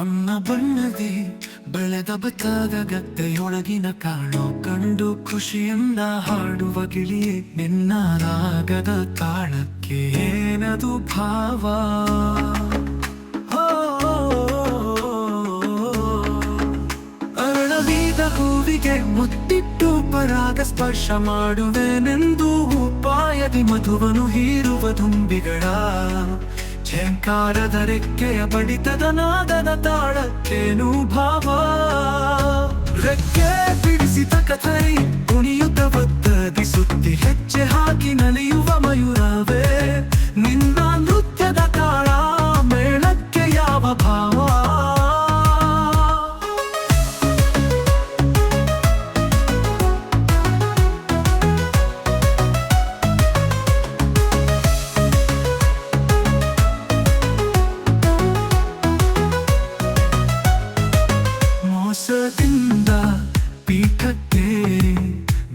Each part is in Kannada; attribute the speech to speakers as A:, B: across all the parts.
A: ಬಣ್ಣ ಬಣ್ಣದಿ ಬೆಳೆದ ಭತ್ತದ ಗದ್ದೆಯೊಳಗಿನ ಕಾಣೋ ಕಂಡು ಖುಷಿಯಿಂದ ಹಾಡುವ ಗಿಳಿಯೇ ನಿನ್ನ ರಾಗದ ತಾಳಕ್ಕೆ ಏನದು ಭಾವ. ಅರಳವಿದ ಹೂವಿಗೆ ಮುತ್ತಿಟ್ಟು ಪರಾಗ ಸ್ಪರ್ಶ ಮಾಡುವೆನೆಂದು ಉಪಾಯದಿ ಮಧುವನು ಹೀರುವ ದುಂಬಿಗಳ ಝೇಂಕಾರದ ರೆಕ್ಕೆಯ ಬಡಿತದ ನಾದದ ತಾಳಕ್ಕೇನು ಭಾವ. ರೆಕ್ಕೆ ಬಿಡಿಸಿದ ಕಥೈ ಕುಣಿಯುತ್ತ ಒತ್ತದಿ ಸುತ್ತಿ ಹೆಜ್ಜೆ ಹಾಕಿ ನಲಿಯುವ ಮಯೂರವೇ ನಿನ್ನ ನೃತ್ಯದ ತಾಳ ಮೇಳಕ್ಕೆ ಯಾವ ಭಾವ. ಮೋಸದಿಂದ ಪೀಠಕ್ಕೆ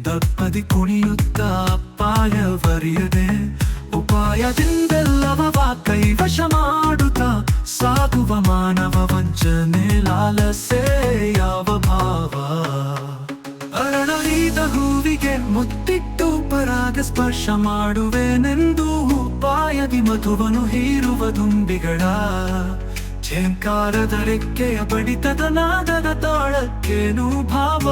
A: ದಪ್ಪದಿ ಕುಣಿಯುತ್ತ ಅಪಾಯವರಿಯದೆ ಉಪಾಯದಿಂದೆಲ್ಲವ ಕೈವಶ ಮಾಡುತ್ತ ಸಾಗುವ ಮಾನವ ವಂಚನೆ ಲಾಲಸೆ ಯಾವ ಭಾವ. ಅರಳರಿದ ಹೂವಿಗೆ ಮುತ್ತಿಟ್ಟು ಪರಾಗ ಸ್ಪರ್ಶ ಮಾಡುವೆನೆಂದು ಉಪಾಯದಿ ಮಧುವನು ಹೀರುವ ದುಂಬಿಗಳ ಝೇಂಕಾರದ ರೆಕ್ಕೆಯ ಬಡಿತದ ನಾದದ ತಾಳಕ್ಕೇನು ಭಾವ.